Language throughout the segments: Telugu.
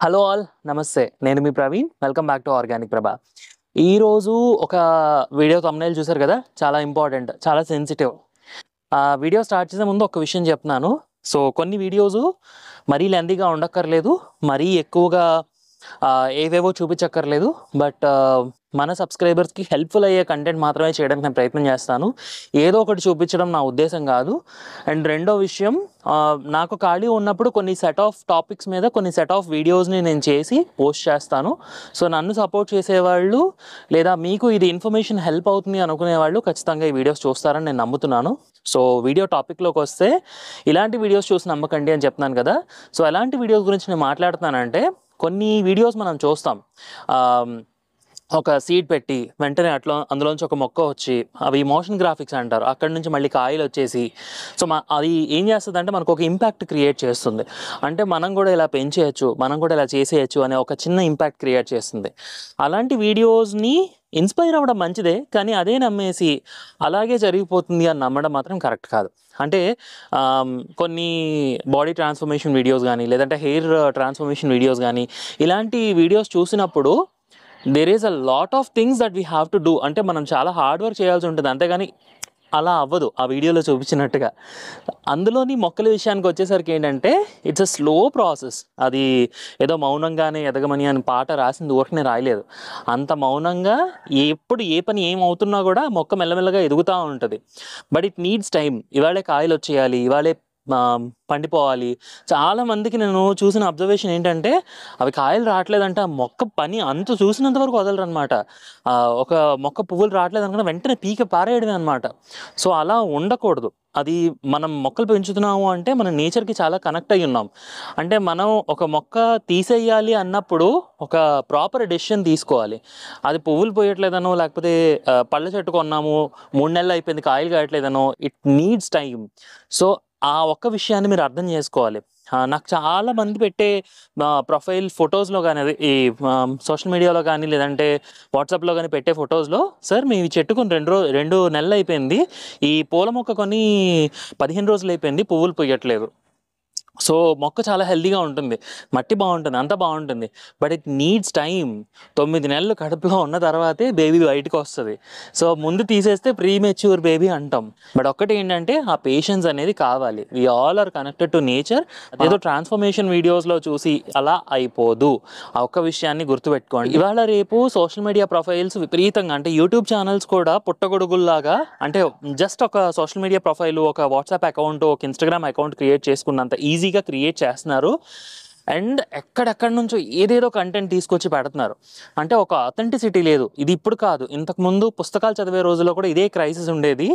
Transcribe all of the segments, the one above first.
హలో ఆల్ నమస్తే నేను మీ Praveen welcome back to organic Prabha ఈరోజు ఒక వీడియో thumbnail చూసారు కదా చాలా ఇంపార్టెంట్ చాలా సెన్సిటివ్ వీడియో స్టార్ట్ చేసే ముందు ఒక విషయం చెప్తున్నాను సో కొన్ని వీడియోస్ మరీ లెందీగా ఉండక్కర్లేదు మరీ ఎక్కువగా ఏవేవో చూపించక్కర్లేదు బట్ మన సబ్స్క్రైబర్స్కి హెల్ప్ఫుల్ అయ్యే కంటెంట్ మాత్రమే చేయడానికి నేను ప్రయత్నం చేస్తాను ఏదో ఒకటి చూపించడం నా ఉద్దేశం కాదు అండ్ రెండో విషయం నాకు ఖాళీ ఉన్నప్పుడు కొన్ని సెట్ ఆఫ్ టాపిక్స్ మీద కొన్ని సెట్ ఆఫ్ వీడియోస్ని నేను చేసి పోస్ట్ చేస్తాను సో నన్ను సపోర్ట్ చేసేవాళ్ళు లేదా మీకు ఇది ఇన్ఫర్మేషన్ హెల్ప్ అవుతుంది అనుకునే వాళ్ళు ఖచ్చితంగా ఈ వీడియోస్ చూస్తారని నేను నమ్ముతున్నాను సో వీడియో టాపిక్లోకి వస్తే ఇలాంటి వీడియోస్ చూసి నమ్మకండి అని చెప్తున్నాను కదా సో ఎలాంటి వీడియోస్ గురించి నేను మాట్లాడుతున్నానంటే కొన్ని వీడియోస్ మనం చూస్తాం ఒక సీడ్ పెట్టి వెంటనే అట్లా అందులోంచి ఒక మొక్క వచ్చి అవి మోషన్ గ్రాఫిక్స్ అంటారు అక్కడ నుంచి మళ్ళీ కాయలు వచ్చేసి సో అది ఏం చేస్తుంది అంటే మనకు ఒక ఇంపాక్ట్ క్రియేట్ చేస్తుంది అంటే మనం కూడా ఇలా పెంచేయచ్చు మనం కూడా ఇలా చేసేయచ్చు అనే ఒక చిన్న ఇంపాక్ట్ క్రియేట్ చేస్తుంది అలాంటి వీడియోస్ని ఇన్స్పైర్ అవ్వడం మంచిదే కానీ అదే నమ్మేసి అలాగే జరిగిపోతుంది అని నమ్మడం మాత్రం కరెక్ట్ కాదు అంటే కొన్ని బాడీ ట్రాన్స్ఫర్మేషన్ వీడియోస్ కానీ లేదంటే హెయిర్ ట్రాన్స్ఫర్మేషన్ వీడియోస్ కానీ ఇలాంటి వీడియోస్ చూసినప్పుడు there is a lot of things that we have to do అంటే మనం చాలా హార్డ్ వర్క్ చేయాల్సి ఉంటుంది అంతేగాని అలా అవ్వదు ఆ వీడియోలో చూపించినట్టుగా అందులోని మొక్కల విషయానికి వచ్చేసరికి ఏంటంటే ఇట్స్ అ స్లో ప్రాసెస్ అది ఏదో మౌనంగానే ఎదగమని అని పాట రాసింది ఊరికనే రాయలేదు అంత మౌనంగా ఎప్పుడు ఏ పని ఏమవుతున్నా కూడా మొక్క మెల్లమెల్లగా ఎదుగుతూ ఉంటుంది బట్ ఇట్ నీడ్స్ టైం ఇవాళే కాయలు వచ్చేయాలి ఇవాళే పండిపోవాలి చాలామందికి నేను చూసిన అబ్జర్వేషన్ ఏంటంటే అవి కాయలు రావట్లేదంటే ఆ మొక్క పని అంత చూసినంత వరకు వదలరు అనమాట ఒక మొక్క పువ్వులు రావట్లేదు అనుకున్న వెంటనే పీక పారేయడమే అనమాట సో అలా ఉండకూడదు అది మనం మొక్కలు పెంచుతున్నాము అంటే మనం నేచర్కి చాలా కనెక్ట్ అయ్యి ఉన్నాం అంటే మనం ఒక మొక్క తీసేయాలి అన్నప్పుడు ఒక ప్రాపర్ డెసిషన్ తీసుకోవాలి అది పువ్వులు పోయట్లేదనో లేకపోతే పళ్ళ చెట్టు కొన్నాము 3 నెలలు అయిపోయింది కాయలు కాయట్లేదనో ఇట్ నీడ్స్ టైం సో ఆ ఒక్క విషయాన్ని మీరు అర్థం చేసుకోవాలి నాకు చాలా మంది పెట్టే ప్రొఫైల్ ఫొటోస్లో కానీ అదే ఈ సోషల్ మీడియాలో కానీ లేదంటే వాట్సాప్లో కానీ పెట్టే ఫొటోస్లో సార్ మేము చెట్టుకొని 2 నెలలు అయిపోయింది ఈ పూల మొక్క కొని 15 రోజులు అయిపోయింది పువ్వులు పొయ్యట్లేదు సో మొక్క చాలా హెల్తీగా ఉంటుంది మట్టి బాగుంటుంది అంతా బాగుంటుంది బట్ ఇట్ నీడ్స్ టైం 9 నెలలు కడుపులో ఉన్న తర్వాతే బేబీ బయటకు వస్తుంది సో ముందు తీసేస్తే ప్రీ మెచ్యూర్ బేబీ అంటాం బట్ ఒక్కటి ఏంటంటే ఆ పేషెన్స్ అనేది కావాలి we all are connected to nature ఏదో ట్రాన్స్ఫర్మేషన్ వీడియోస్లో చూసి అలా అయిపోదు ఆ ఒక్క విషయాన్ని గుర్తుపెట్టుకోండి ఇవాళ రేపు సోషల్ మీడియా ప్రొఫైల్స్ విపరీతంగా అంటే యూట్యూబ్ ఛానల్స్ కూడా పుట్టగొడుగుల్లాగా అంటే జస్ట్ ఒక సోషల్ మీడియా ప్రొఫైల్ ఒక వాట్సాప్ అకౌంట్ ఒక ఇన్స్టాగ్రామ్ అకౌంట్ క్రియేట్ చేసుకున్నంత ఈజీగా క్రియేట్ చేస్తున్నారు అండ్ ఎక్కడెక్కడి నుంచో ఏదేదో కంటెంట్ తీసుకొచ్చి పెడుతున్నారు అంటే ఒక అథెంటిసిటీ లేదు ఇది ఇప్పుడు కాదు ఇంతకుముందు పుస్తకాలు చదివే రోజుల్లో కూడా ఇదే క్రైసిస్ ఉండేది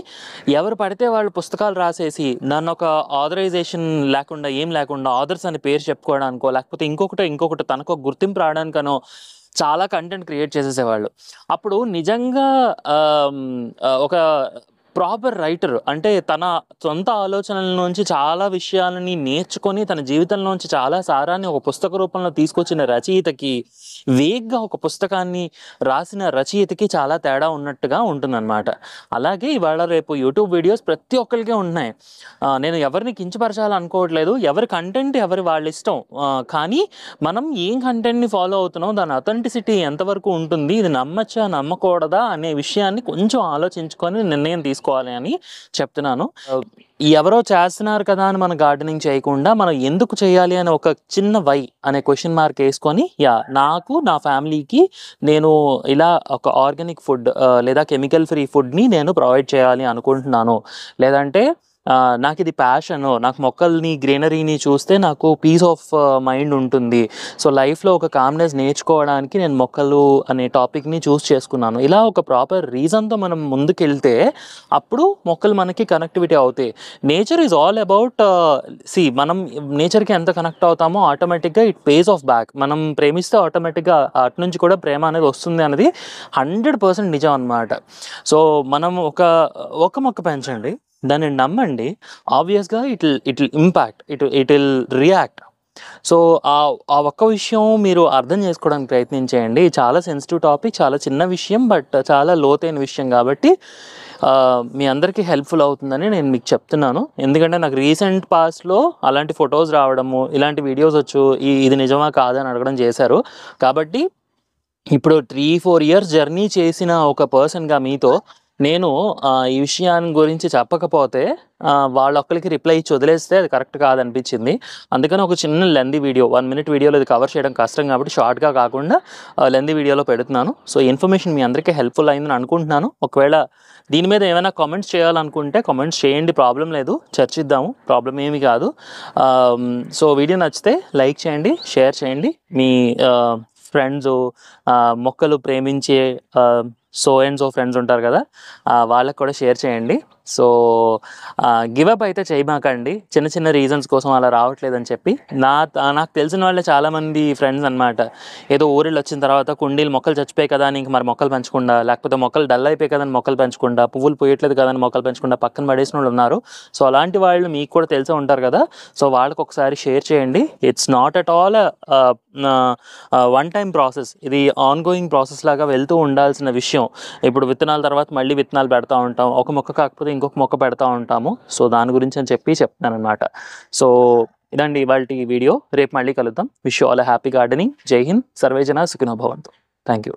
ఎవరు పడితే వాళ్ళు పుస్తకాలు రాసేసి నన్ను ఒక ఆథరైజేషన్ లేకుండా ఏం లేకుండా ఆథర్స్ అని పేరు చెప్పుకోవడానికో లేకపోతే ఇంకొకటి తనకు ఒక గుర్తింపు రావడానికనో చాలా కంటెంట్ క్రియేట్ చేసేసేవాళ్ళు అప్పుడు నిజంగా ఒక ప్రాపర్ రైటర్ అంటే తన సొంత ఆలోచనల నుంచి చాలా విషయాలని నేర్చుకొని తన జీవితంలోంచి చాలా సారాన్ని ఒక పుస్తక రూపంలో తీసుకొచ్చిన రచయితకి వేగ్గా ఒక పుస్తకాన్ని రాసిన రచయితకి చాలా తేడా ఉన్నట్టుగా ఉంటుందన్నమాట అలాగే ఇవాళ రేపు యూట్యూబ్ వీడియోస్ ప్రతి ఒక్కరికే ఉంటున్నాయి నేను ఎవరిని కించపరచాలనుకోవట్లేదు ఎవరి కంటెంట్ ఎవరి వాళ్ళ ఇష్టం కానీ మనం ఏం కంటెంట్ని ఫాలో అవుతున్నాం దాని అథెంటిసిటీ ఎంతవరకు ఉంటుంది ఇది నమ్మచ్చా నమ్మకూడదా అనే విషయాన్ని కొంచెం ఆలోచించుకొని నిర్ణయం తీసుకోవాలి అని చెప్తున్నాను ఎవరో చేస్తున్నారు కదా అని మనం గార్డెనింగ్ చేయకుండా మనం ఎందుకు చేయాలి అని ఒక చిన్న వై అనే క్వశ్చన్ మార్క్ వేసుకొని నాకు నా ఫ్యామిలీకి నేను ఇలా ఒక ఆర్గానిక్ ఫుడ్ లేదా కెమికల్ ఫ్రీ ఫుడ్ని నేను ప్రొవైడ్ చేయాలి అనుకుంటున్నాను లేదంటే నాకు ఇది ప్యాషన్ నాకు మొక్కల్ని గ్రీనరీని చూస్తే నాకు పీస్ ఆఫ్ మైండ్ ఉంటుంది సో లైఫ్లో ఒక కామ్నెస్ నేర్చుకోవడానికి నేను మొక్కలు అనే టాపిక్ని చూస్ చేసుకున్నాను ఇలా ఒక ప్రాపర్ రీజన్తో మనం ముందుకెళ్తే అప్పుడు మొక్కలు మనకి కనెక్టివిటీ అవుతాయి నేచర్ ఈజ్ ఆల్ అబౌట్ మనం నేచర్కి ఎంత కనెక్ట్ అవుతామో ఆటోమేటిక్గా ఇట్ పేస్ ఆఫ్ బ్యాక్ మనం ప్రేమిస్తే ఆటోమేటిక్గా అటు నుంచి కూడా ప్రేమ అనేది వస్తుంది అనేది 100% నిజం అన్నమాట సో మనం ఒక మొక్క పెంచండి దాన్ని నమ్మండి ఆబ్వియస్గా it will impact it will react so ఆ ఒక్క విషయం మీరు అర్థం చేసుకోవడానికి ప్రయత్నించేయండి చాలా సెన్సిటివ్ టాపిక్ చాలా చిన్న విషయం బట్ చాలా లోతైన విషయం కాబట్టి మీ అందరికీ హెల్ప్ఫుల్ అవుతుందని నేను మీకు చెప్తున్నాను. ఎందుకంటే నాకు రీసెంట్ పాస్ట్లో అలాంటి ఫొటోస్ రావడము, ఇలాంటి వీడియోస్ ఇది నిజమా కాదా అని అడగడం చేశారు. కాబట్టి ఇప్పుడు 3-4 ఇయర్స్ జర్నీ చేసిన ఒక పర్సన్గా మీతో నేను ఈ విషయాన్ని గురించి చెప్పకపోతే వాళ్ళొక్కరికి రిప్లై ఇచ్చి వదిలేస్తే అది కరెక్ట్ కాదనిపించింది. అందుకని ఒక చిన్న లెంతీ వీడియో 1 మినిట్ వీడియోలో ఇది కవర్ చేయడం కష్టం కాబట్టి షార్ట్గా కాకుండా లెంతీ వీడియోలో పెడుతున్నాను. సో ఇన్ఫర్మేషన్ మీ అందరికీ హెల్ప్ఫుల్ అయిందని అనుకుంటున్నాను. ఒకవేళ దీని మీద ఏమైనా కామెంట్స్ చేయాలనుకుంటే కామెంట్స్ చేయండి, ప్రాబ్లం లేదు, చర్చిద్దాము, ప్రాబ్లం ఏమీ కాదు. సో వీడియో నచ్చితే లైక్ చేయండి, షేర్ చేయండి. మీ ఫ్రెండ్స్, మొక్కలు ప్రేమించే సో అండ్ సో ఫ్రెండ్స్ ఉంటారు కదా, వాళ్ళకి కూడా షేర్ చేయండి. సో గివప్ అయితే చేయమాకండి, చిన్న చిన్న రీజన్స్ కోసం అలా రావట్లేదని చెప్పి. నాకు తెలిసిన వాళ్ళే చాలామంది ఫ్రెండ్స్ అనమాట. ఏదో ఊరిళ్ళు వచ్చిన తర్వాత కుండీలు మొక్కలు చచ్చిపోయాయి కదా అని ఇంక మరి మొక్కలు పెంచకుండా, లేకపోతే మొక్కలు డల్ అయిపోయి కదని మొక్కలు పెంచకుండా, పువ్వులు పోయట్లేదు కదని మొక్కలు పెంచకుండా పక్కన పడేసిన వాళ్ళు ఉన్నారు. సో అలాంటి వాళ్ళు మీకు కూడా తెలిసే ఉంటారు కదా. సో వాళ్ళకి ఒకసారి షేర్ చేయండి. It's not at all one time process, ఇది ఆన్ గోయింగ్ ప్రాసెస్ లాగా వెళ్తూ ఉండాల్సిన విషయం. ఇప్పుడు విత్తనాల తర్వాత మళ్ళీ విత్తనాలు పెడతా ఉంటాం, ఒక మొక్క కాకపోతే ఇంకొక మొక్క పెడతా ఉంటాము. సో దాని గురించి అని చెప్పి చెప్తాను అనమాట. సో ఇదండి ఇవాల్టి వీడియో. రేపు మళ్ళీ కలుద్దాం. Wish you all happy gardening. జై హింద్. సర్వే జన సుఖినో భవంతు. Thank you.